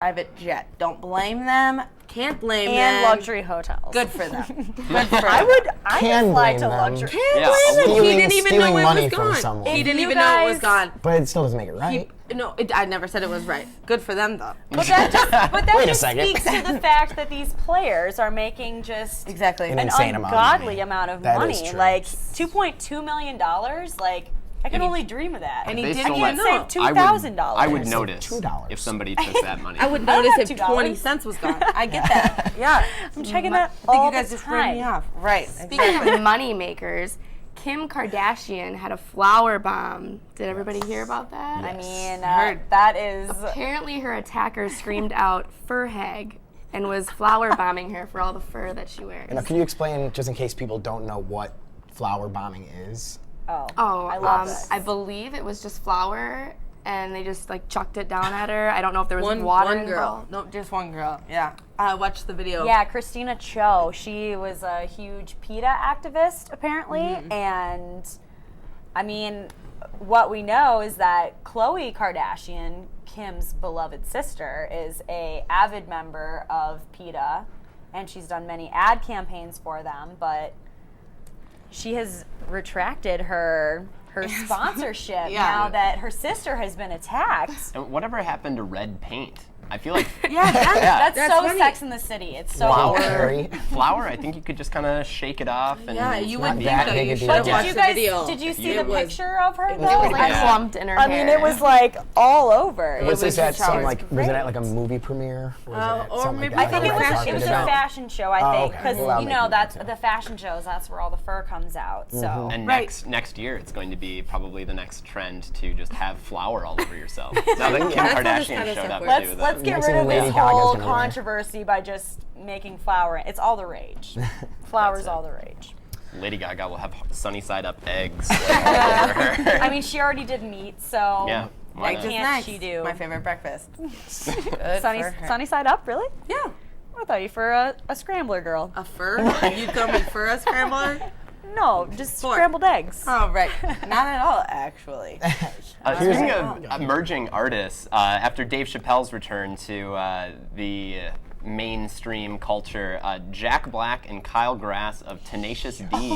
private jet. Don't blame them. Can't blame them. And luxury hotels. Good for them. Good for them. I would fly to luxury. He didn't even know it was gone. Someone. He didn't even know it was gone. But it still doesn't make it right. I never said it was right. Good for them, though. But that Wait a just second. speaks to the fact that these players are making just An an insane ungodly amount of That money. is true. Like $2.2 million. Like I can only dream of that. And he They didn't sold even it. know. Save $2,000. I would notice $2. if somebody took that money. I would I don't notice have if $2. 20 cents was gone. I get that. Yeah. I'm checking that I think all you guys the just threw me time. off. Right. Speaking of money makers, Kim Kardashian had a flower bomb. Did everybody hear about that? I mean, Heard. that is. Apparently her attacker screamed out "fur hag" and was flower bombing her for all the fur that she wears. Now, can you explain, just in case people don't know, what flower bombing is? I love this. I believe it was just flour, and they just like chucked it down at her. I don't know if there was water One girl. involved. No, just one girl. Yeah. I watched the video. Yeah, Christina Cho. She was a huge PETA activist, apparently. And, I mean, what we know is that Khloe Kardashian, Kim's beloved sister, is a avid member of PETA. And she's done many ad campaigns for them. But she has retracted her sponsorship now that her sister has been attacked. And whatever happened to red paint? I feel like That's so funny. Sex in the City. It's so flour. I think you could just kind of shake it off. And Yeah, it's you not would that think though. big You a should deal. have Did watched you the guys? video. Did you see It the was- picture of her? It was like Yeah. clumped in her I hair. mean, it was like all over. Was this at some, was like, was it at like a movie premiere? Or, was it at or something maybe- like I that? think Like it a was. It was a event? fashion show. I Oh, think okay. because Well, that you makes know sense, that's yeah. the fashion shows. That's where all the fur comes out. So And Right. next year, it's going to be probably the next trend to just have flour all over yourself. Now that Kim That's how this Kardashian kinda showed stuff up works. too. let's get Next rid thing of Lady this Gaga's whole gonna wear. controversy by just making flour. It's all the rage. Flour's all the rage. Lady Gaga will have sunny side up eggs all over her. I mean, she already did meat, so Yeah. Why what not? can't Nice. she do? My favorite breakfast. Sunny side up, really? Yeah. I thought you for a scrambler girl. A fur? You call me fur a scrambler? No, just Pork. scrambled eggs. Oh, right. Not at all, actually. Speaking of emerging artists, after Dave Chappelle's return to the mainstream culture, Jack Black and Kyle Grass of Tenacious D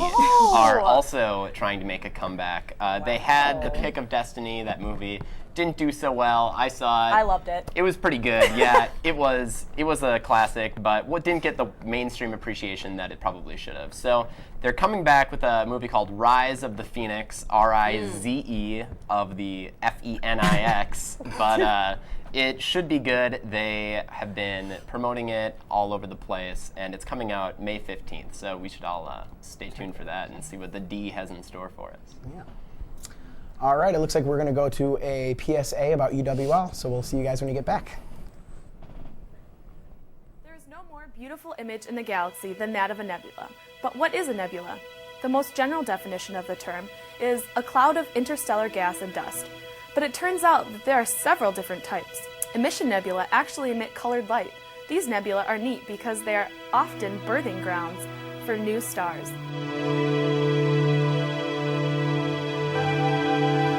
are also trying to make a comeback. They had The Pick of Destiny, that movie. Didn't do so well. I saw it. I loved it. It was pretty good. Yeah, it was a classic, but what didn't get the mainstream appreciation that it probably should have. So they're coming back with a movie called Rise of the Phoenix, R-I-Z-E of the F-E-N-I-X. But it should be good. They have been promoting it all over the place, and it's coming out May 15th. So we should all stay tuned for that and see what the D has in store for us. Yeah. All right, it looks like we're going to go to a PSA about UWL, so we'll see you guys when you get back. There is no more beautiful image in the galaxy than that of a nebula. But what is a nebula? The most general definition of the term is a cloud of interstellar gas and dust. But it turns out that there are several different types. Emission nebula actually emit colored light. These nebula are neat because they are often birthing grounds for new stars.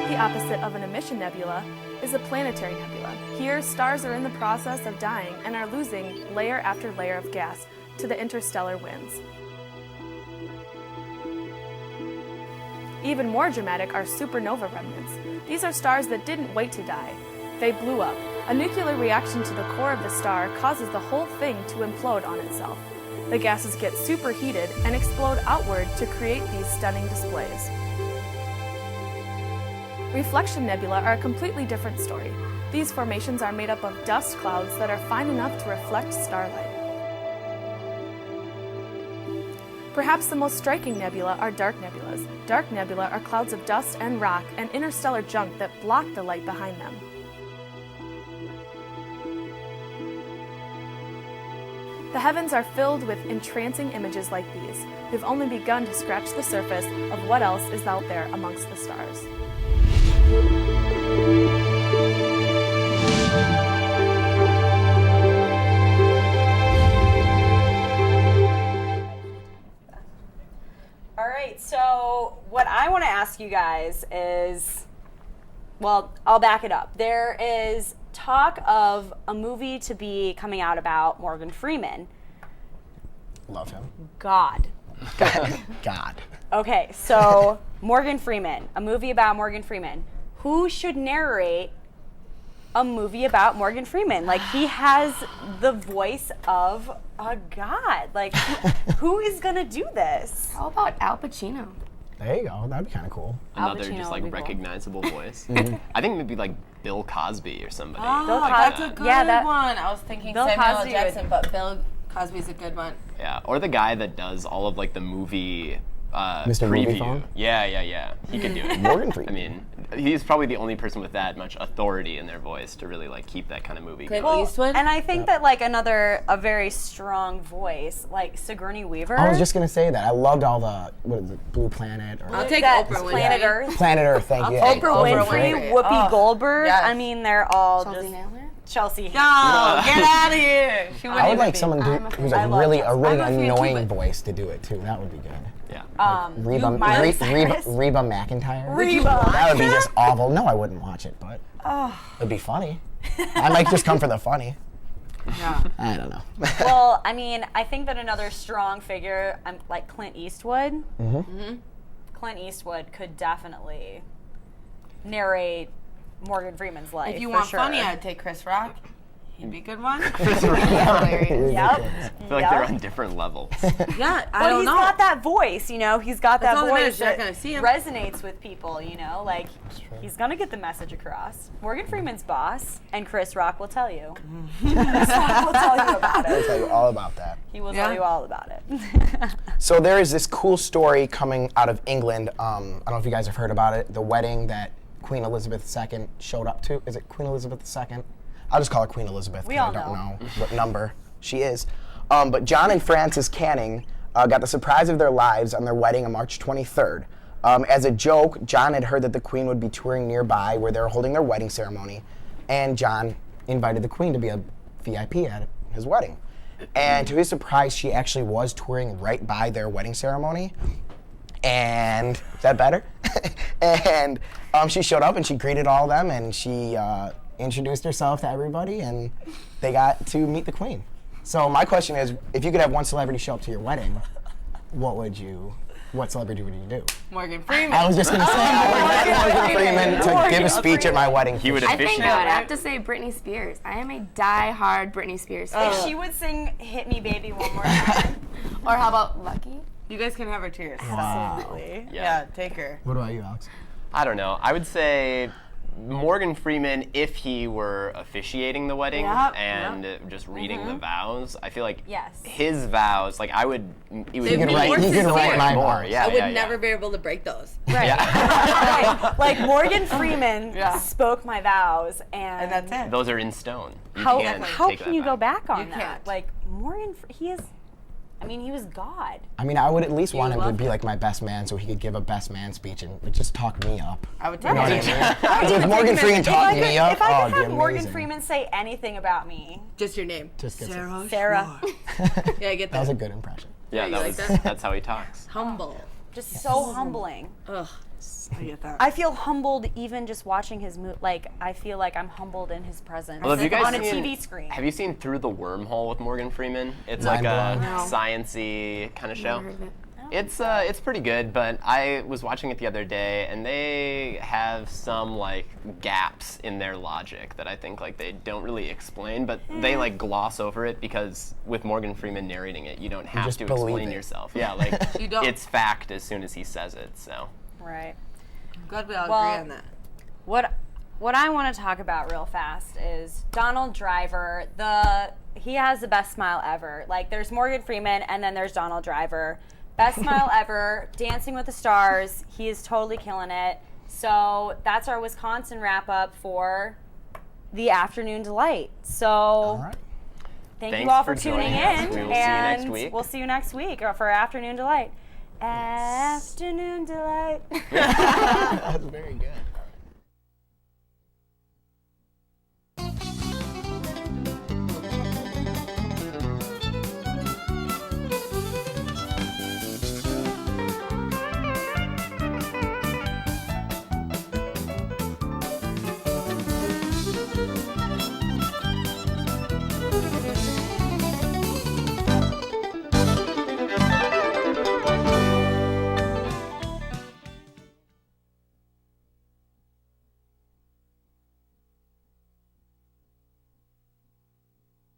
The opposite of an emission nebula is a planetary nebula. Here, stars are in the process of dying and are losing layer after layer of gas to the interstellar winds. Even more dramatic are supernova remnants. These are stars that didn't wait to die. They blew up. A nuclear reaction to the core of the star causes the whole thing to implode on itself. The gases get superheated and explode outward to create these stunning displays. Reflection nebula are a completely different story. These formations are made up of dust clouds that are fine enough to reflect starlight. Perhaps the most striking nebula are dark nebulas. Dark nebula are clouds of dust and rock and interstellar junk that block the light behind them. The heavens are filled with entrancing images like these. We've only begun to scratch the surface of what else is out there amongst the stars. All right, so what I want to ask you guys is, well, I'll back it up. There is talk of a movie to be coming out about Morgan Freeman. Love him. God. God. Okay, so Morgan Freeman, a movie about Morgan Freeman. Who should narrate a movie about Morgan Freeman? Like, he has the voice of a god. Like, who is gonna do this? How about Al Pacino? There you go. That'd be kind of cool. Al Another Pacino just would like be cool. recognizable voice. I think maybe like Bill Cosby or somebody. Bill That's Cosby. a good Yeah, that- one. I was thinking Bill Samuel L. Cosby Jackson, but Bill Cosby's a good one. Yeah, or the guy that does all of like the movie Mr. preview. Movie Phone? Yeah. He could do it. Morgan I Freeman. mean, he's probably the only person with that much authority in their voice to really like keep that kind of movie Clint going. Eastwood. And I think that like a very strong voice, like Sigourney Weaver. I was just gonna say that. I loved all the what is it, Blue Planet or I'll take that Oprah Planet Winfrey. Earth. Planet Earth. Thank you. take Oprah Oprah Winfrey, Winfrey. Whoopi Oh, Goldberg. yes. I mean, they're all Chelsea just Handler? Chelsea. No, get out of here. She I would like someone I'm a who's fan. like I love really Chelsea. a really I'm a fan too, annoying but- voice to do it too. That would be good. Yeah. Reba, Miley Cyrus? Reba McEntire. Reba. That would be just awful. No, I wouldn't watch it, but it'd be funny. I might just come for the funny. Yeah. I don't know. Well, I mean, I think that another strong figure, like Clint Eastwood. Clint Eastwood could definitely narrate Morgan Freeman's life. If you for want sure. funny, I'd take Chris Rock. He'd be a good one. Yep. I feel like they're on different levels. Yeah, I But don't he's know. got that voice, you know. He's got That's that all that matters. voice You're not that gonna see him. resonates with people, you know. Like he's gonna get the message across. Morgan Freeman's boss, and Chris Rock will tell you. Chris Rock will tell you about I'll it. tell you all about that. He will Yeah. tell you all about it. So there is this cool story coming out of England. I don't know if you guys have heard about it. The wedding that Queen Elizabeth II showed up to. Is it Queen Elizabeth II? I'll just call her Queen Elizabeth. We 'cause all I don't know. know what number she is. But John and Frances Canning got the surprise of their lives on their wedding on March 23rd. As a joke, John had heard that the Queen would be touring nearby where they were holding their wedding ceremony, and John invited the Queen to be a VIP at his wedding. And to his surprise, she actually was touring right by their wedding ceremony. And is that better? And she showed up and she greeted all of them and she introduced herself to everybody and they got to meet the Queen. So my question is, if you could have one celebrity show up to your wedding, what celebrity would you do? Morgan Freeman. I was just gonna say I would get Morgan Freeman to give a speech at my wedding. He would I think officiate. I would have to say Britney Spears. I am a die-hard Britney Spears fan. If she would sing "Hit Me, Baby" one more time, Or how about Lucky? You guys can have her cheers. absolutely. Yeah, take her. What about you, Alex? I don't know. I would say Morgan Freeman, if he were officiating the wedding Yep, and just reading the vows, I feel like Yes. his vows, like I would, it would They'd He be could write, more he could write my more. vows. Yeah, I would yeah, never yeah. be able to break those. Right. Like Morgan Freeman Yeah. spoke my vows, and And that's it. Those are in stone. You How can't how take can that you go back. back on You that? can't. Like Morgan, he is. I mean, he was God. I mean, I would at least want him to love be like my best man so he could give a best man speech and just talk me up. I would take You know what I it. mean? So if Morgan Freeman talked me up, If I oh, could it'd have be Morgan amazing. Freeman say anything about me, Just your name. Just gets it. Sarah, Yeah, I get That was a that. good impression. Yeah, you that like was, that? that's how he talks. Humble. just so humbling. Ugh. I get that. I feel humbled even just watching his Like I feel like I'm humbled in his presence Well, have you guys on a seen- TV screen. Have you seen Through the Wormhole with Morgan Freeman? It's Mind like a blown. science-y kind of show. Never heard of it. It's pretty good, but I was watching it the other day, and they have some like gaps in their logic that I think like they don't really explain, but they like gloss over it because with Morgan Freeman narrating it, you don't have just to believe explain it. yourself. Yeah, like You don't. it's fact as soon as he says it. So Right. Glad we all Well, agree on that. What I want to talk about real fast is Donald Driver. He has the best smile ever. Like there's Morgan Freeman and then there's Donald Driver. Best smile ever. Dancing with the Stars. He is totally killing it. So that's our Wisconsin wrap up for the Afternoon Delight. So All right. thank you Thanks all for for tuning joining us. in. We will see you next and week. we'll see you next week for Afternoon Delight. Afternoon Delight. That's very good.